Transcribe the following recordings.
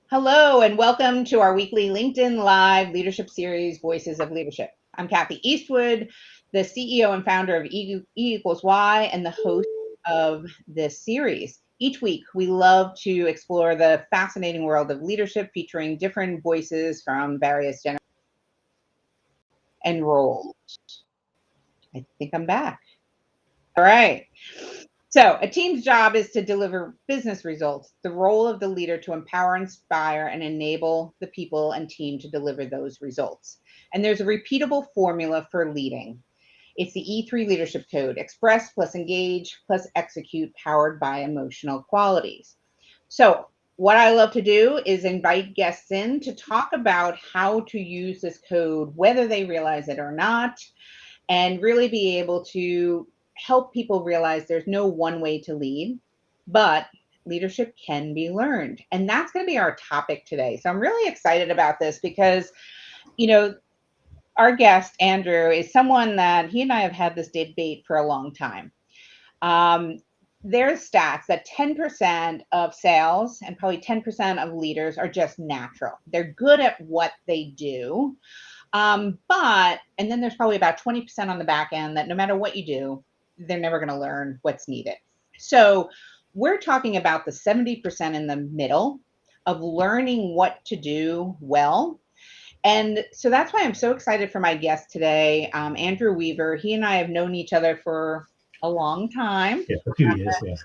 Hello, and welcome to our weekly LinkedIn Live leadership series, Voices of Leadership. I'm Kathy Eastwood, the CEO and founder of E=Y and the host of this series. Each week, we love to explore the fascinating world of leadership, featuring different voices from various generations and roles. I think I'm back. All right. So a team's job is to deliver business results. The role of the leader to empower, inspire, and enable the people and team to deliver those results. And there's a repeatable formula for leading. It's the E3 leadership code: express plus engage plus execute, powered by emotional qualities. So what I love to do is invite guests in to talk about how to use this code, whether they realize it or not, and really be able to help people realize there's no one way to lead, but leadership can be learned. And that's going to be our topic today. So I'm really excited about this because, our guest, Andrew, is someone that he and I have had this debate for a long time. There's stats that 10% of sales and probably 10% of leaders are just natural. They're good at what they do. And then there's probably about 20% on the back end that no matter what you do, they're never going to learn what's needed. So we're talking about the 70% in the middle of learning what to do well. And so that's why I'm so excited for my guest today, Andrew Weaver. He and I have known each other for a long time. Yeah, a few years, yes.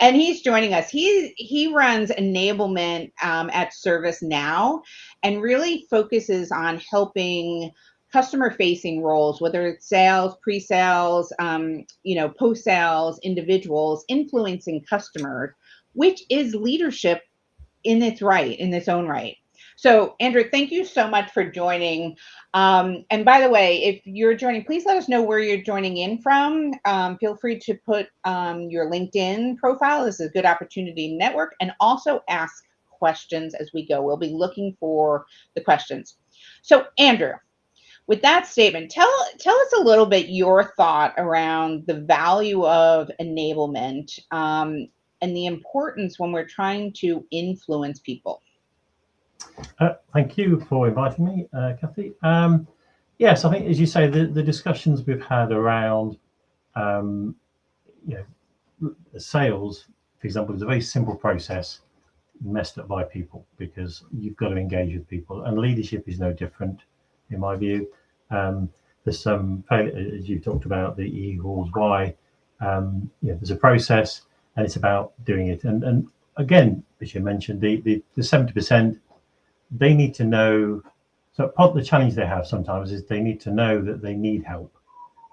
And he's joining us. He runs enablement at ServiceNow and really focuses on helping customer-facing roles, whether it's sales, pre-sales, post-sales, individuals, influencing customers, which is leadership in its own right. So, Andrew, thank you so much for joining. And by the way, if you're joining, please let us know where you're joining in from. Feel free to put your LinkedIn profile. This is a good opportunity to network and also ask questions as we go. We'll be looking for the questions. So, Andrew, with that statement, tell us a little bit your thought around the value of enablement and the importance when we're trying to influence people. Thank you for inviting me, Kathy. Yes, I think, as you say, the discussions we've had around sales, for example, is a very simple process messed up by people because you've got to engage with people, and leadership is no different, in my view. There's some, as you talked about, the E=Y. There's a process, and it's about doing it. And again, as you mentioned, the 70%. They need to know. So part of the challenge they have sometimes is they need to know that they need help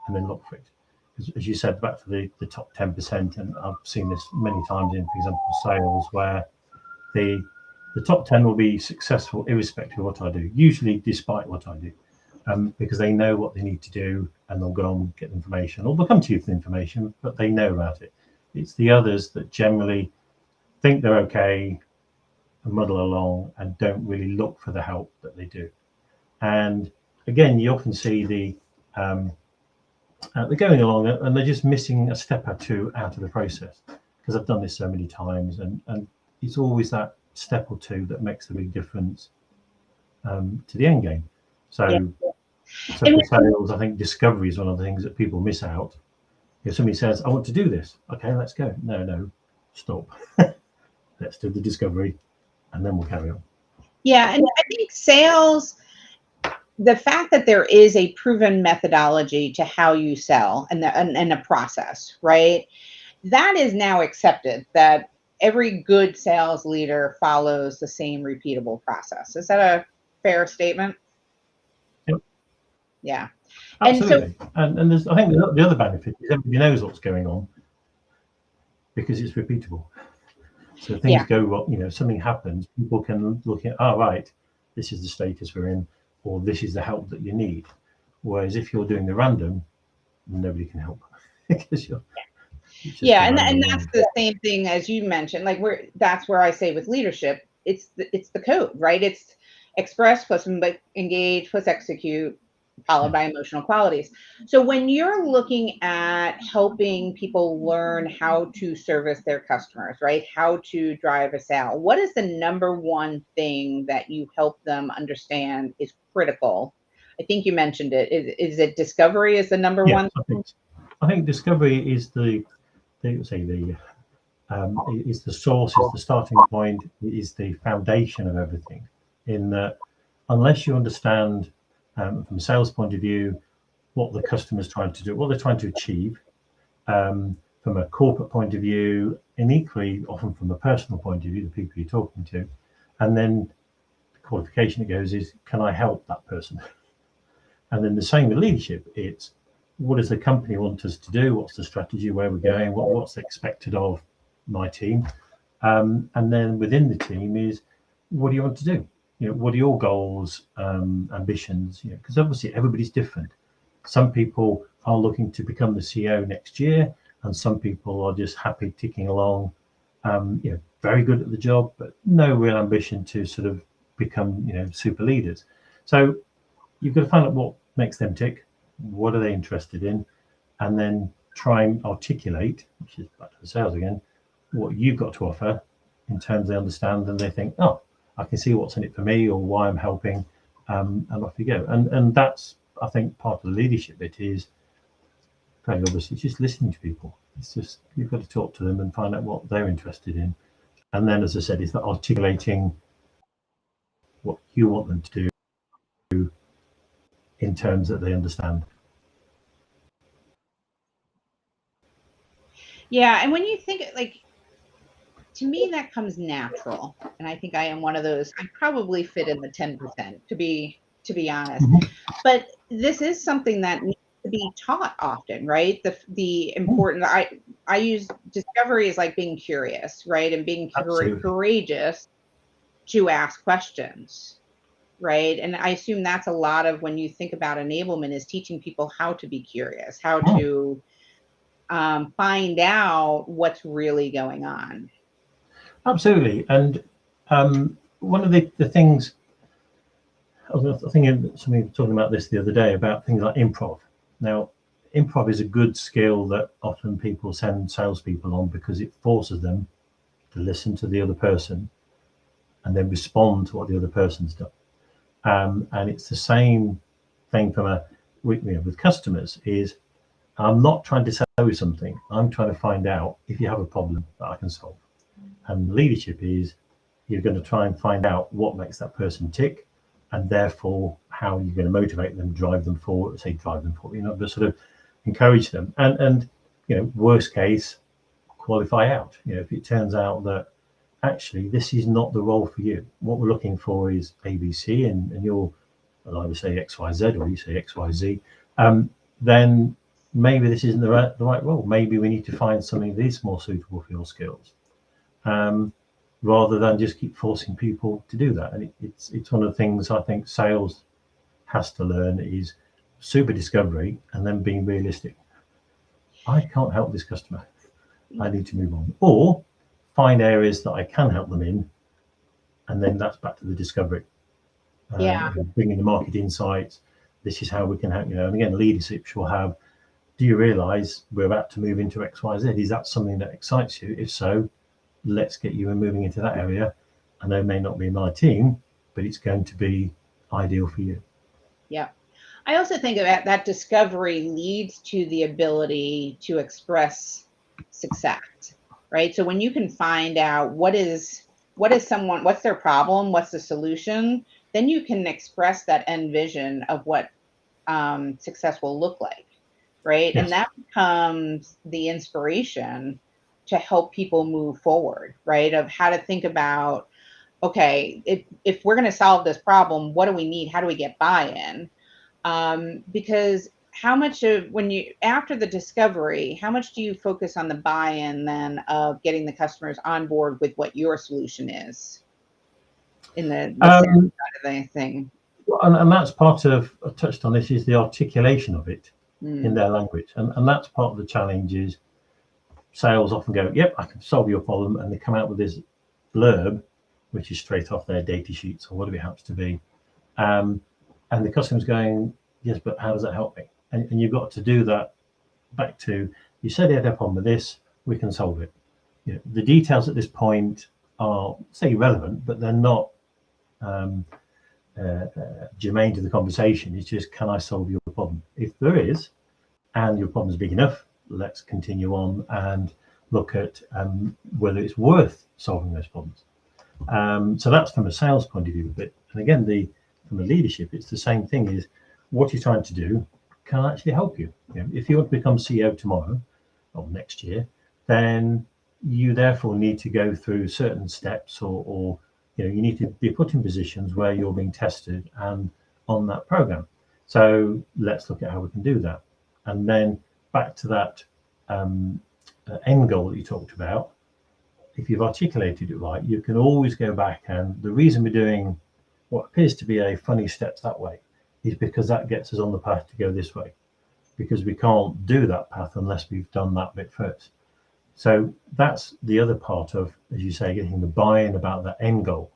and then look for it. As you said, back to the top 10%, and I've seen this many times in, for example, sales, where the top 10 will be successful irrespective of what I do, usually despite what I do, because they know what they need to do and they'll go and get information, or they'll come to you for information, but they know about it. It's the others that generally think they're okay and muddle along and don't really look for the help that they do. And again, you often see they're going along and they're just missing a step or two out of the process, because I've done this so many times, and it's always that step or two that makes the big difference to the end game. So, so for sales, I think discovery is one of the things that people miss out. If somebody says, I want to do this, okay, let's go. No, stop. Let's do the discovery, and then we'll carry on. Yeah, and I think sales, the fact that there is a proven methodology to how you sell and a process, right? That is now accepted, that every good sales leader follows the same repeatable process. Is that a fair statement? Yep. Yeah. Absolutely. And there's, I think the other benefit is everybody knows what's going on because it's repeatable. So things go wrong, something happens, people can look at, right, this is the status we're in, or this is the help that you need. Whereas if you're doing the random, nobody can help. Because and that's the same thing as you mentioned. Like that's where I say with leadership, it's the code, right? It's express plus engage plus execute followed by emotional qualities. So when you're looking at helping people learn how to service their customers, right? How to drive a sale, what is the number one thing that you help them understand is critical? I think you mentioned it. Is it discovery is the number Yes, one? I think discovery is the say the is the source, is the starting point, is the foundation of everything. In that, unless you understand from a sales point of view what the customer's trying to do, what they're trying to achieve, from a corporate point of view, and equally often from a personal point of view, the people you're talking to, and then the qualification that goes is, can I help that person? And then the same with leadership. It's what does the company want us to do? What's the strategy? Where we're going? What's expected of my team? And then within the team is what do you want to do? What are your goals, ambitions? Because obviously everybody's different. Some people are looking to become the CEO next year, and some people are just happy ticking along. Very good at the job, but no real ambition to sort of become, super leaders. So you've got to find out what makes them tick, what are they interested in, and then try and articulate, which is back to the sales again, what you've got to offer in terms they understand and they think, oh, I can see what's in it for me or why I'm helping, and off you go. And that's, I think, part of the leadership bit is very obviously just listening to people. It's just, you've got to talk to them and find out what they're interested in. And then, as I said, it's that articulating what you want them to do in terms that they understand. Yeah, and when you think like, to me that comes natural, and I think I am one of those. I probably fit in the 10%, to be honest. But this is something that needs to be taught often, right? The important, I use discovery as like being curious, right? And being courageous to ask questions, right? And I assume that's a lot of when you think about enablement is teaching people how to be curious, how to find out what's really going on. Absolutely. And one of the things, I was thinking, somebody was talking about this the other day, about things like improv. Now, improv is a good skill that often people send salespeople on because it forces them to listen to the other person and then respond to what the other person's done. And it's the same thing from with customers is, I'm not trying to sell you something. I'm trying to find out if you have a problem that I can solve. And leadership is, you're going to try and find out what makes that person tick, and therefore how you're going to motivate them, drive them forward, but sort of encourage them. And worst case, qualify out. If it turns out that actually this is not the role for you, what we're looking for is ABC, and you'll either say XYZ or you say XYZ, then maybe this isn't the right role. Maybe we need to find something that is more suitable for your skills, rather than just keep forcing people to do that. And it's one of the things I think sales has to learn is super discovery and then being realistic. I can't help this customer. I need to move on. Or find areas that I can help them in, and then that's back to the discovery. Bringing the market insights. This is how we can help. And again, leadership will have. Do you realise we're about to move into XYZ? Is that something that excites you? If so, let's get you moving into that area. I know it may not be my team, but it's going to be ideal for you. Yeah. I also think that discovery leads to the ability to express success, right? So when you can find out what's their problem, what's the solution, then you can express that end vision of what success will look like, right? Yes. And that becomes the inspiration to help people move forward, right? Of how to think about, okay, if we're going to solve this problem, what do we need? How do we get buy-in? Because how much of after the discovery, how much do you focus on the buy-in then of getting the customers on board with what your solution is in the sales side of the thing? And that's part of, I touched on this, is the articulation of it in their language. And that's part of the challenge is sales often go, yep, I can solve your problem. And they come out with this blurb, which is straight off their data sheets or whatever it happens to be. And the customer's going, Yes, but how does that help me? And you've got to do that back to, you said you had a problem with this, we can solve it. You know, the details at this point are, say, relevant, but they're not germane to the conversation. It's just, can I solve your problem? If there is, and your problem is big enough, let's continue on and look at whether it's worth solving those problems. So that's from a sales point of view. But and again, from a leadership, it's the same thing. Is what you're trying to do can actually help you. You know, if you want to become CEO tomorrow or next year, then you therefore need to go through certain steps, or you know, you need to be put in positions where you're being tested and on that program. So let's look at how we can do that. And then back to that end goal that you talked about. If you've articulated it right, you can always go back, and the reason we're doing what appears to be a funny steps that way is because that gets us on the path to go this way, because we can't do that path unless we've done that bit first. So that's the other part of, as you say, getting the buy-in about that end goal.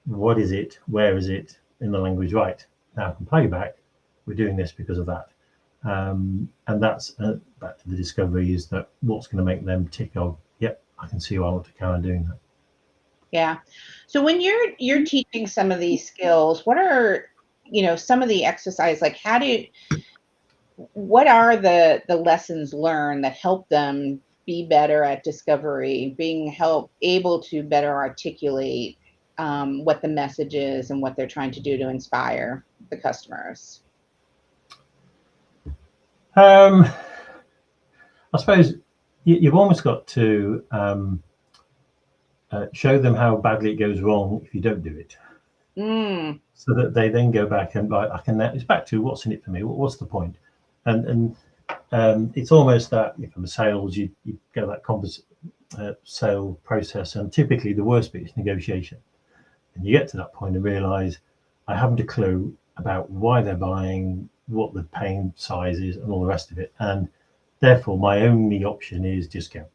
What is it? Where is it? In the language right. Now I can play back, we're doing this because of that. And that's back to the discovery, is that what's going to make them tick off, yep, I can see why I want to carry on doing that. Yeah. So when you're teaching some of these skills, what are, you know, some of the exercise, like what are the lessons learned that help them be better at discovery, being able to better articulate what the message is and what they're trying to do to inspire the customers? I suppose you've almost got to show them how badly it goes wrong if you don't do it, so that they then go back and it's back to what's in it for me. What's the point? And it's almost that from sales, you go that sale process, and typically the worst bit is negotiation. And you get to that point and realize I haven't a clue about why they're buying, what the pain size is, and all the rest of it, and therefore my only option is discount.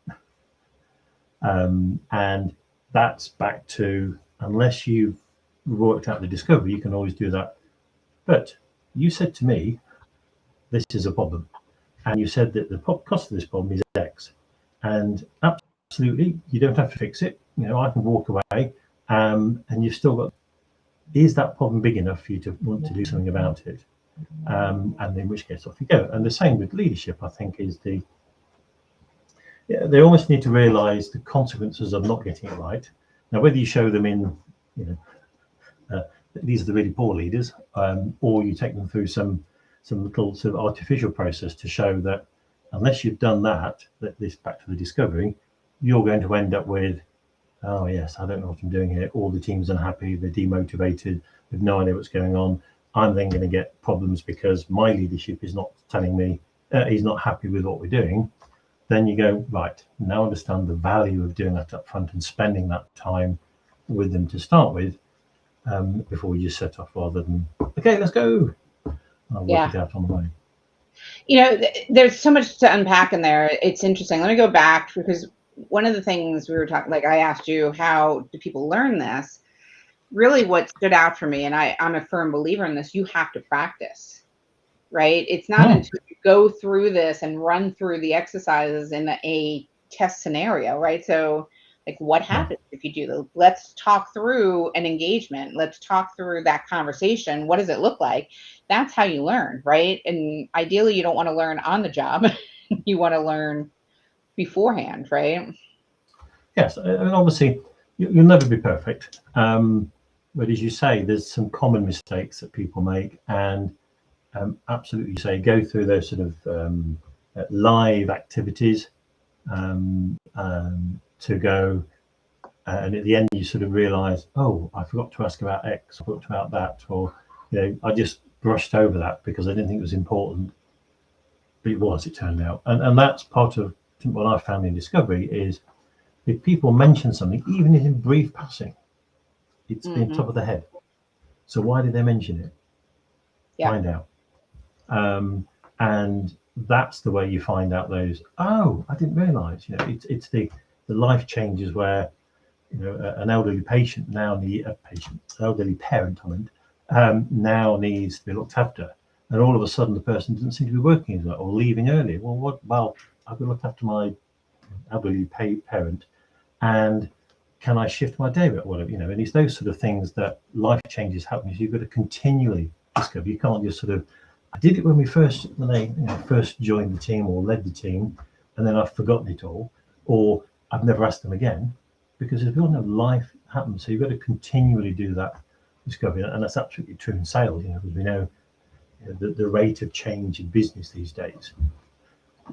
And that's back to, unless you've worked out the discovery, you can always do that. But you said to me, this is a problem, and you said that the cost of this problem is X, and absolutely, you don't have to fix it. You know, I can walk away, and you've still got, is that problem big enough for you to want to do something about it? And in which case, off you go. And the same with leadership, I think, is they almost need to realize the consequences of not getting it right. Now, whether you show them in, you know, these are the really poor leaders, or you take them through some little sort of artificial process to show that unless you've done that this back to the discovery, you're going to end up with, oh yes, I don't know what I'm doing here. All the team's unhappy, they're demotivated, they've no idea what's going on. I'm then going to get problems because my leadership is not telling me, he's not happy with what we're doing. Then you go, right, now understand the value of doing that up front and spending that time with them to start with, before you set off, rather than, okay, let's go. I'll work it out on the way. You know, there's so much to unpack in there. It's interesting. Let me go back, because one of the things we were talking, like I asked you, how do people learn this? Really what stood out for me, and I'm a firm believer in this, you have to practice, right? It's not until you go through this and run through the exercises in a test scenario, right? So like, what happens if you do the, let's talk through an engagement. Let's talk through that conversation. What does it look like? That's how you learn, right? And ideally, you don't want to learn on the job. You want to learn beforehand, right? Yes, and obviously you'll never be perfect. But as you say, there's some common mistakes that people make, and absolutely say go through those sort of live activities to go, and at the end you sort of realize, oh, I forgot to ask about X, I forgot about that, or you know, I just brushed over that because I didn't think it was important, but it was, it turned out. And that's part of what I found in discovery is, if people mention something, even in brief passing, it's been top of the head. So why did they mention it? Find out. And that's the way you find out those, oh, I didn't realize, you know, it's the life changes where, you know, an elderly patient now elderly parent, now needs to be looked after. and all of a sudden the person doesn't seem to be working as well or leaving early. Well, what? Well, I've got to look after my elderly parent, and can I shift my day or whatever, and it's those sort of things that life changes happen. You've got to continually discover. You can't just sort of, I did it when they first joined the team or led the team, and then I've forgotten it all, or I've never asked them again, because as we all know, life happens. So you've got to continually do that discovery, and that's absolutely true in sales. Because we know the rate of change in business these days.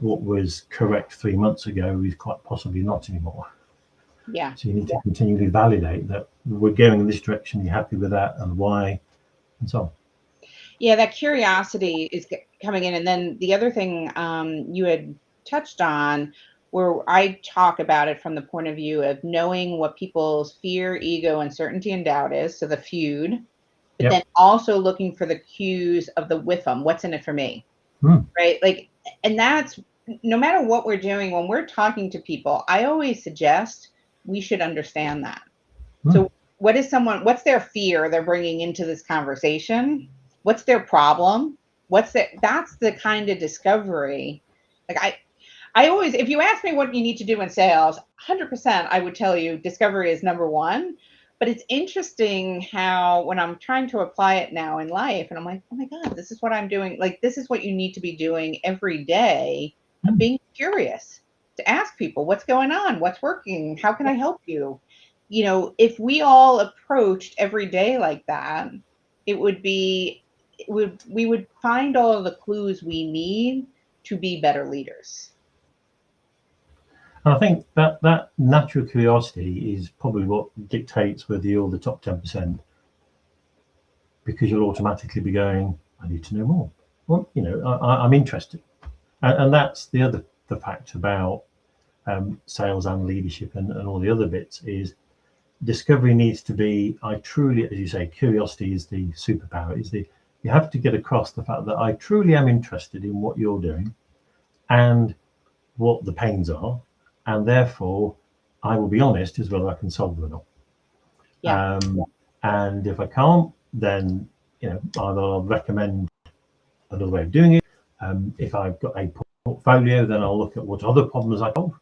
What was correct 3 months ago is quite possibly not anymore. Yeah. So you need to continually validate that we're going in this direction, you're happy with that, and why, and so on. Yeah, that curiosity is coming in. And then the other thing you had touched on, where I talk about it from the point of view of knowing what people's fear, ego, uncertainty, and doubt is, so the feud, but then also looking for the cues of the with them, what's in it for me, right? Like, and that's, no matter what we're doing, when we're talking to people, I always suggest we should understand that. So what's their fear they're bringing into this conversation? What's their problem? That's the kind of discovery. Like I always, if you ask me what you need to do in sales, 100% I would tell you discovery is number one. But it's interesting how when I'm trying to apply it now in life, and I'm like, oh my God, this is what I'm doing. Like, this is what you need to be doing every day, of being curious, to ask people what's going on, what's working, how can I help you? If we all approached every day like that, we would find all of the clues we need to be better leaders. And I think that natural curiosity is probably what dictates whether you're the top 10%, because you'll automatically be going, I need to know more. Well, I'm interested. And that's the fact about sales and leadership and all the other bits is discovery needs to be, I truly, as you say, curiosity is the superpower, you have to get across the fact that I truly am interested in what you're doing and what the pains are, and therefore I will be honest as well as I can solve them or not. Yeah. And if I can't, then either I'll recommend another way of doing it. If I've got a portfolio, then I'll look at what other problems I solve.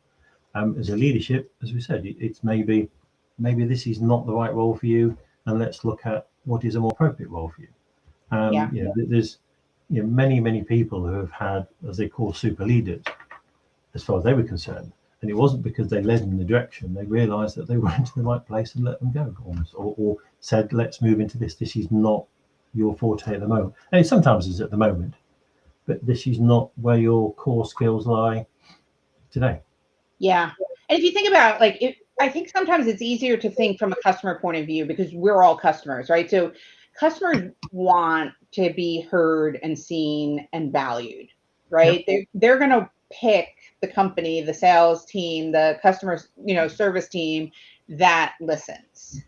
As a leadership, as we said, it's maybe this is not the right role for you, and let's look at what is a more appropriate role for you. There's many people who have had, as they call, super leaders, as far as they were concerned, and it wasn't because they led them in the direction. They realised that they weren't in the right place and let them go, almost, or said, let's move into this. This is not your forte at the moment. And sometimes it's at the moment, but this is not where your core skills lie today. Yeah. And if you think about, I think sometimes it's easier to think from a customer point of view because we're all customers, right? So customers want to be heard and seen and valued, right? They're going to pick the company, the sales team, the customer, service team that listens,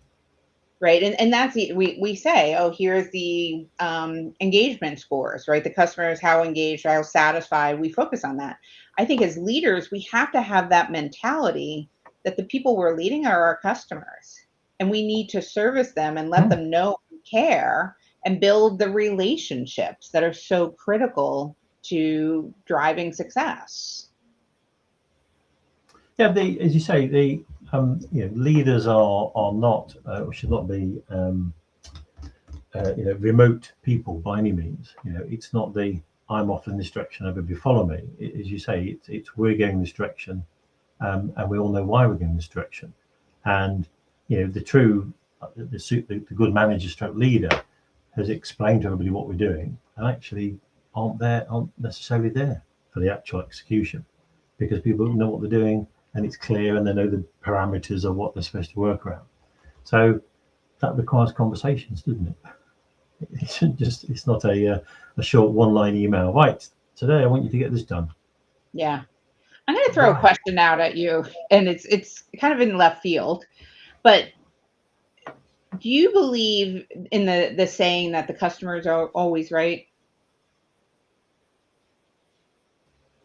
right? And that's we say, oh, here's the engagement scores, right? The customers, how engaged, how satisfied. We focus on that. I think as leaders, we have to have that mentality that the people we're leading are our customers, and we need to service them and let them know we care and build the relationships that are so critical to driving success. Yeah, as you say, leaders are not or should not be remote people by any means. It's not the I'm off in this direction, everybody follow me. As you say, it's we're going this direction, and we all know why we're going this direction. And the good manager stroke leader has explained to everybody what we're doing, and actually aren't necessarily there for the actual execution, because people know what they're doing and it's clear and they know the parameters of what they're supposed to work around. So that requires conversations, doesn't it? It's not a short one-line email. Right, today I want you to get this done. Yeah. I'm going to throw a question out at you, and it's kind of in left field, but do you believe in the saying that the customers are always right?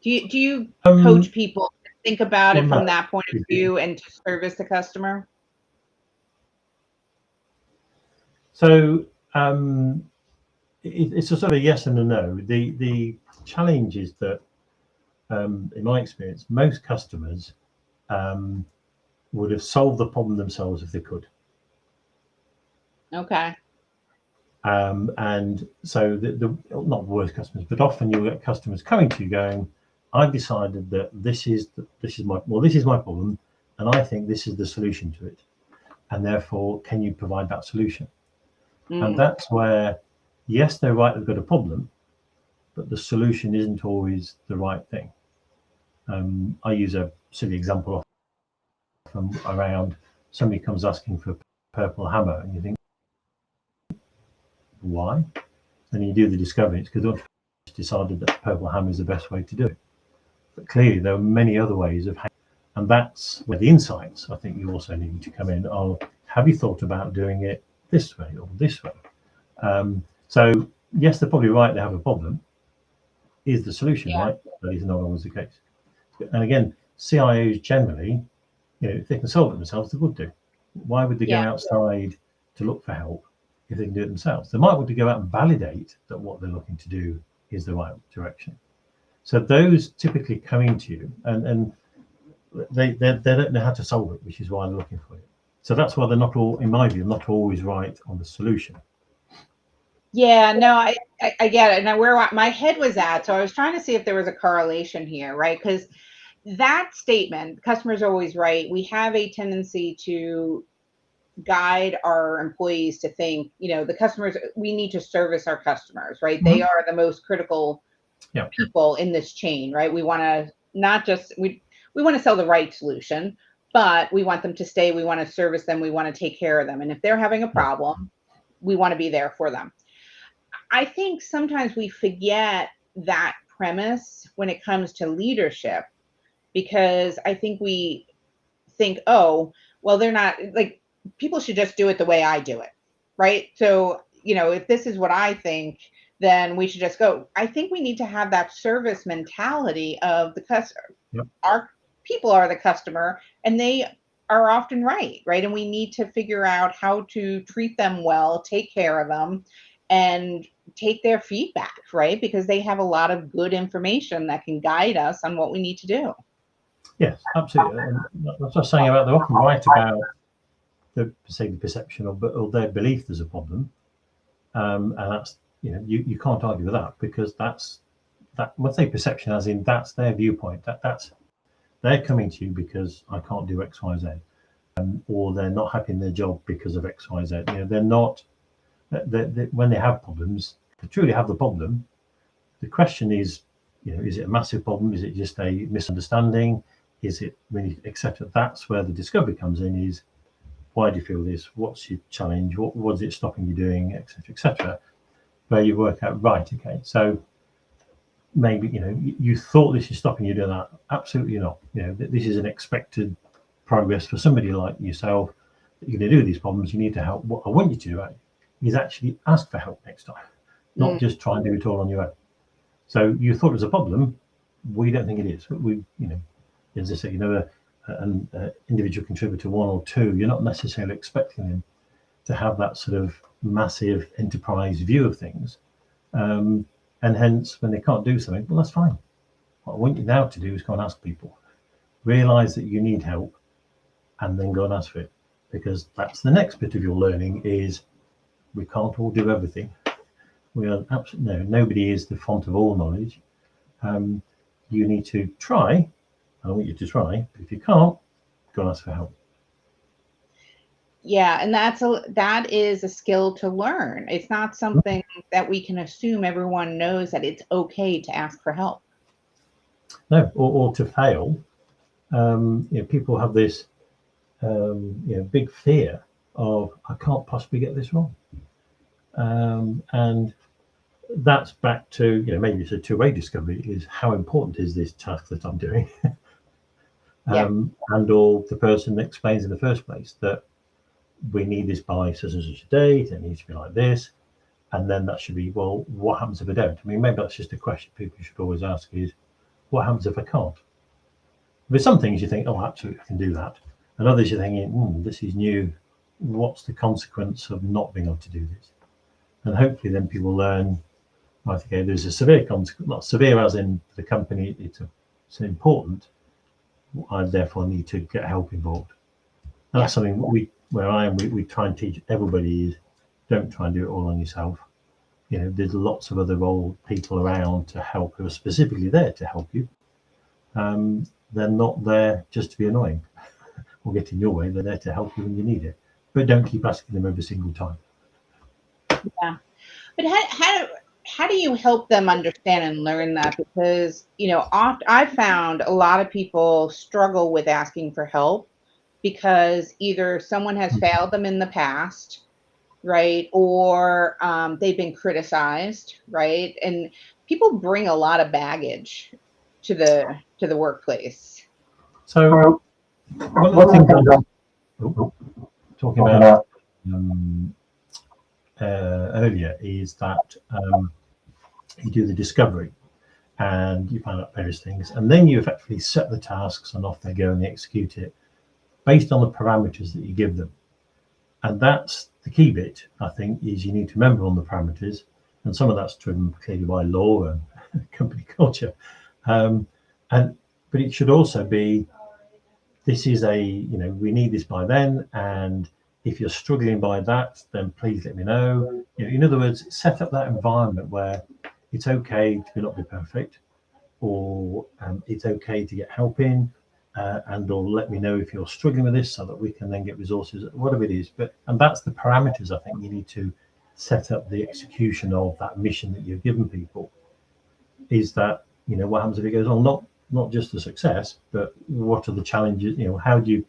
Do you coach people to think about it from that point of view and to service the customer? So it's a sort of a yes and a no. The challenge is that, in my experience, most customers would have solved the problem themselves if they could. Okay. And so the not worst customers, but often you'll get customers coming to you going, I've decided that this is my problem, and I think this is the solution to it, and therefore can you provide that solution? And that's where, yes, they're right, they've got a problem, but the solution isn't always the right thing. I use a silly example often around somebody comes asking for a purple hammer, and you think, why? And you do the discovery, it's because they've decided that the purple hammer is the best way to do it. But clearly there are many other ways of, and that's where the insights, I think, you also need to come in. Oh, have you thought about doing it this way or this way? So yes, they're probably right, they have a problem. Is the solution right? That is not always the case. And again, CIOs generally, if they can solve it themselves, they would do. Why would they go outside to look for help if they can do it themselves? They might want to go out and validate that what they're looking to do is the right direction. So those typically come into you, and they don't know how to solve it, which is why they're looking for it. So that's why they're not all, in my view, not always right on the solution. Yeah, no, I get it. Now, where my head was at, so I was trying to see if there was a correlation here, right? Because that statement, customers are always right, we have a tendency to guide our employees to think, the customers, we need to service our customers, right? They are the most critical people in this chain, right? We want to not just, we want to sell the right solution, but we want them to stay, we want to service them, we want to take care of them. And if they're having a problem, we want to be there for them. I think sometimes we forget that premise when it comes to leadership, because I think we think, oh, well, they're not, like, people should just do it the way I do it, right? So, if this is what I think, then we should just go. I think we need to have that service mentality of the customer. Our people are the customer, and they are often right? And we need to figure out how to treat them well, take care of them, and take their feedback, right? Because they have a lot of good information that can guide us on what we need to do. Yes, absolutely. And that's what I was saying about they're often right about the perception or their belief there's a problem, and that's you can't argue with that, because that's that. When I say perception, as in that's their viewpoint. That's they're coming to you because I can't do X, Y, Z, or they're not happy in their job because of X, Y, Z. They're not. When they have problems, they truly have the problem. The question is, is it a massive problem? Is it just a misunderstanding? Is it really, etc.? That's where the discovery comes in. Is why do you feel this? What's your challenge? What is it stopping you doing, etc., etc. Where you work out, right, okay, so maybe you thought this is stopping you doing that. Absolutely not. This is an expected progress for somebody like yourself. That you're going to do these problems. You need to help. What I want you to do is actually ask for help next time, not just try and do it all on your own. So you thought it was a problem. We don't think it is. We, as I say, an individual contributor, one or two, you're not necessarily expecting them to have that sort of massive enterprise view of things. And hence, when they can't do something, well, that's fine. What I want you now to do is go and ask people. Realize that you need help, and then go and ask for it. Because that's the next bit of your learning is we can't all do everything. We are absolutely, nobody is the font of all knowledge. You need to try. I want you to try, but if you can't, go and ask for help. Yeah, and that is a skill to learn. It's not something that we can assume everyone knows that it's okay to ask for help. No, or to fail. People have this big fear of I can't possibly get this wrong, and that's back to maybe it's a two-way discovery. Is how important is this task that I'm doing? And or the person explains in the first place that we need this by such and such a date, it needs to be like this, and then that should be, well, what happens if I don't? I mean, maybe that's just a question people should always ask is, what happens if I can't? There's some things you think, oh, absolutely, I can do that, and others you're thinking, this is new. What's the consequence of not being able to do this? And hopefully then people learn, right, okay, there's a severe consequence, not severe as in the company, it's important, I therefore need to get help involved. And that's something where I am, we try and teach everybody is don't try and do it all on yourself. You know, there's lots of other people around to help who are specifically there to help you. They're not there just to be annoying or get in your way. They're there to help you when you need it. But don't keep asking them every single time. Yeah. But how do you help them understand and learn that? Because, I've found a lot of people struggle with asking for help because either someone has failed them in the past, right? Or they've been criticized, right? And people bring a lot of baggage to the workplace. So one of the things I'm talking about earlier is that you do the discovery and you find out various things, and then you effectively set the tasks and off they go and they execute it based on the parameters that you give them. And that's the key bit, I think, is you need to remember on the parameters, and some of that's driven clearly by law and company culture. But it should also be, this is we need this by then, and if you're struggling by that, then please let me know. In other words, set up that environment where it's okay to not be perfect, or it's okay to get help in, or let me know if you're struggling with this so that we can then get resources, whatever it is. And that's the parameters I think you need to set up the execution of that mission that you've given people. Is that, what happens if it goes on? Not just the success, but what are the challenges? How do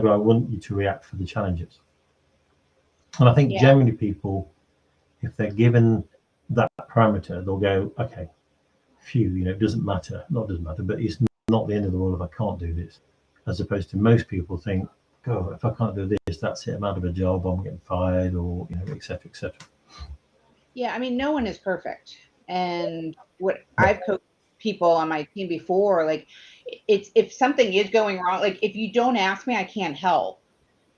I want you to react for the challenges? And I think generally people, if they're given that parameter, they'll go, okay, phew, it doesn't matter, but it's not the end of the world if I can't do this. As opposed to most people think, oh, if I can't do this, that's it, I'm out of a job, I'm getting fired, or, et cetera, et cetera. Yeah, I mean, no one is perfect. And what I've coached people on my team before, like, it's if something is going wrong, like if you don't ask me, I can't help.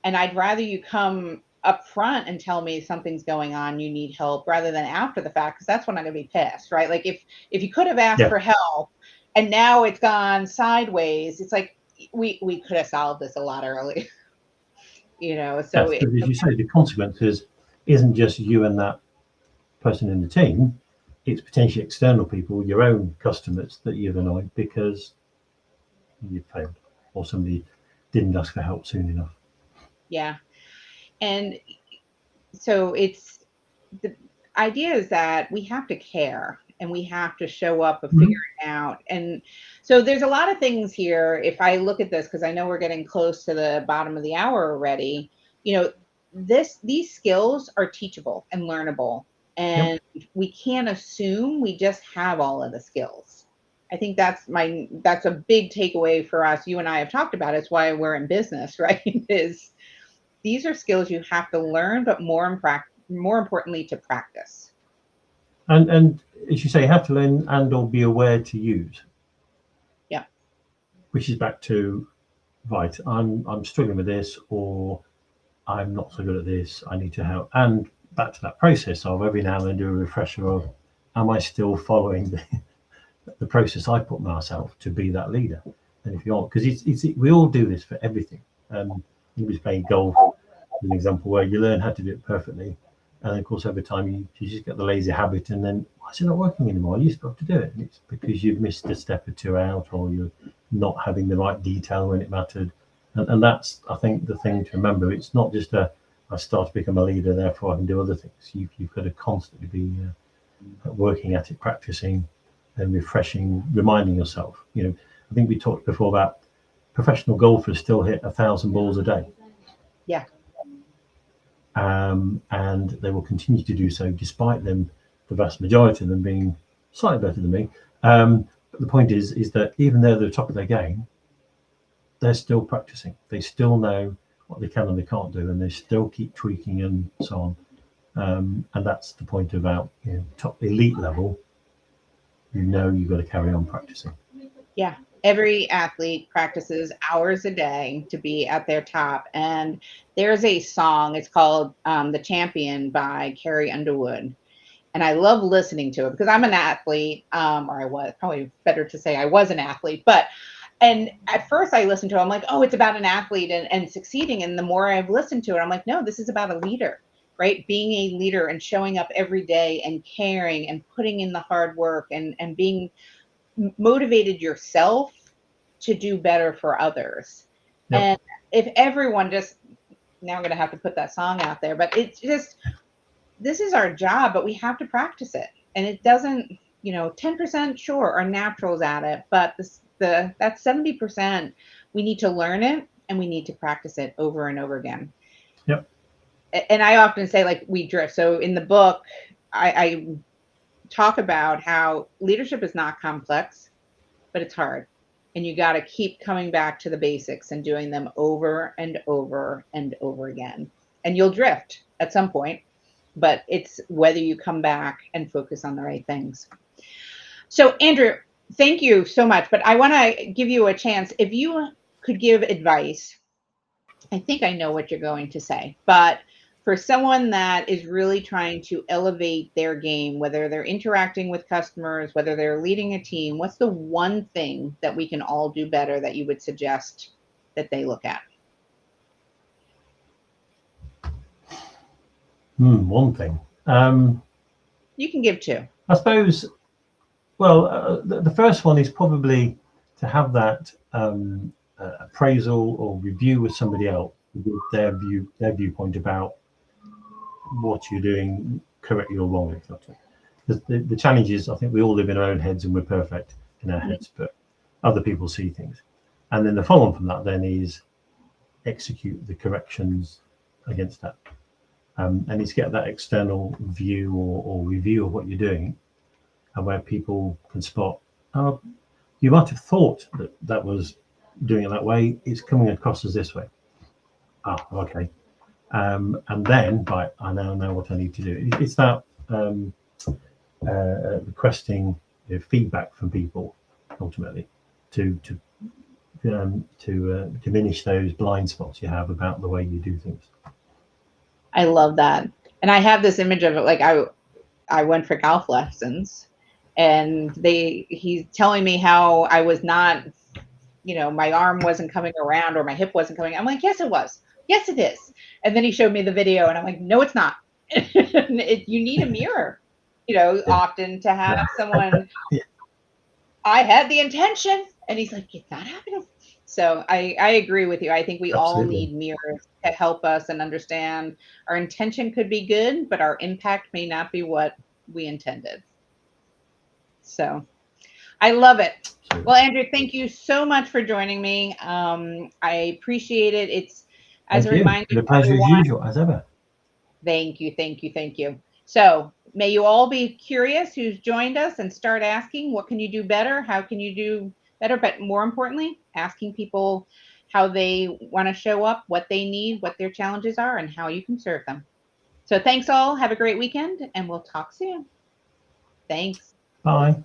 And I'd rather you come up front and tell me something's going on, you need help, rather than after the fact, because that's when I'm gonna be pissed, right? Like if you could have asked for help and now it's gone sideways, it's like we could have solved this a lot earlier. So yes, as you say, the consequences isn't just you and that person in the team, it's potentially external people, your own customers that you've annoyed because you failed or somebody didn't ask for help soon enough. Yeah. And so the idea is that we have to care and we have to show up and figure it out. And so there's a lot of things here. If I look at this, because I know we're getting close to the bottom of the hour already, these skills are teachable and learnable. And we can't assume we just have all of the skills. I think that's a big takeaway for us. You and I have talked about it. It's why we're in business, right? These are skills you have to learn, but more importantly, to practice. And as you say, you have to learn and or be aware to use. Yeah. Which is back to, right, I'm struggling with this, or I'm not so good at this, I need to help. And back to that process of every now and then do a refresher of, am I still following the process I put myself to be that leader? And if you aren't, because we all do this for everything. You was playing golf, as an example, where you learn how to do it perfectly, and of course over time you just get the lazy habit, and then why is it not working anymore? You used to have to do it, and it's because you've missed a step or two out, or you're not having the right detail when it mattered. And that's, I think, the thing to remember. It's not just I start to become a leader, therefore I can do other things. You've got to constantly be working at it, practicing and refreshing, reminding yourself. I think we talked before about professional golfers still hit 1,000 balls a day. Yeah. And they will continue to do so, despite them, the vast majority of them being slightly better than me. But the point is that even though they're at the top of their game, they're still practicing. They still know what they can and they can't do, and they still keep tweaking and so on. And that's the point about top elite level. You've got to carry on practicing. Yeah. Every athlete practices hours a day to be at their top. And there's a song, it's called The Champion by Carrie Underwood. And I love listening to it because I'm an athlete, or I was, probably better to say I was an athlete. But and at first I listened to it, I'm like, oh, it's about an athlete and succeeding. And the more I've listened to it, I'm like, no, this is about a leader, right? Being a leader and showing up every day and caring and putting in the hard work and being motivated yourself to do better for others. Yep. And if everyone just, now I'm going to have to put that song out there, but it's just, this is our job, but we have to practice it. And it doesn't, 10% sure are naturals at it, but that 70%, we need to learn it and we need to practice it over and over again. Yep. And I often say, like, we drift. So in the book, I talk about how leadership is not complex, but it's hard. And you got to keep coming back to the basics and doing them over and over and over again. And you'll drift at some point, but it's whether you come back and focus on the right things. So, Andrew, thank you so much. But I want to give you a chance. If you could give advice, I think I know what you're going to say, but for someone that is really trying to elevate their game, whether they're interacting with customers, whether they're leading a team, what's the one thing that we can all do better that you would suggest that they look at? One thing. You can give two. I suppose, well, the first one is probably to have that appraisal or review with somebody else, with their viewpoint about what you're doing correctly or wrongly. The challenge is, I think we all live in our own heads and we're perfect in our heads, but other people see things. And then the follow-on from that then is execute the corrections against that. And it's get that external view or review of what you're doing, and where people can spot, oh, you might have thought that was doing it that way, it's coming across as this way. Ah, okay. And then, right, I now know what I need to do. It's that requesting feedback from people, ultimately, to diminish those blind spots you have about the way you do things. I love that. And I have this image of it, like I went for golf lessons and he's telling me how I was not, my arm wasn't coming around or my hip wasn't coming. I'm like, yes, it was. Yes, it is. And then he showed me the video and I'm like, no, it's not. You need a mirror, often to have someone, I had the intention. And he's like, it's not happening. So I agree with you. I think we all need mirrors to help us and understand our intention could be good, but our impact may not be what we intended. So I love it. Well, Andrew, thank you so much for joining me. I appreciate it. It's as a reminder. The pleasure as usual, as ever. Thank you, thank you, thank you. So may you all be curious who's joined us and start asking, what can you do better? How can you do better? But more importantly, asking people how they want to show up, what they need, what their challenges are, and how you can serve them. So thanks all. Have a great weekend, and we'll talk soon. Thanks. Bye.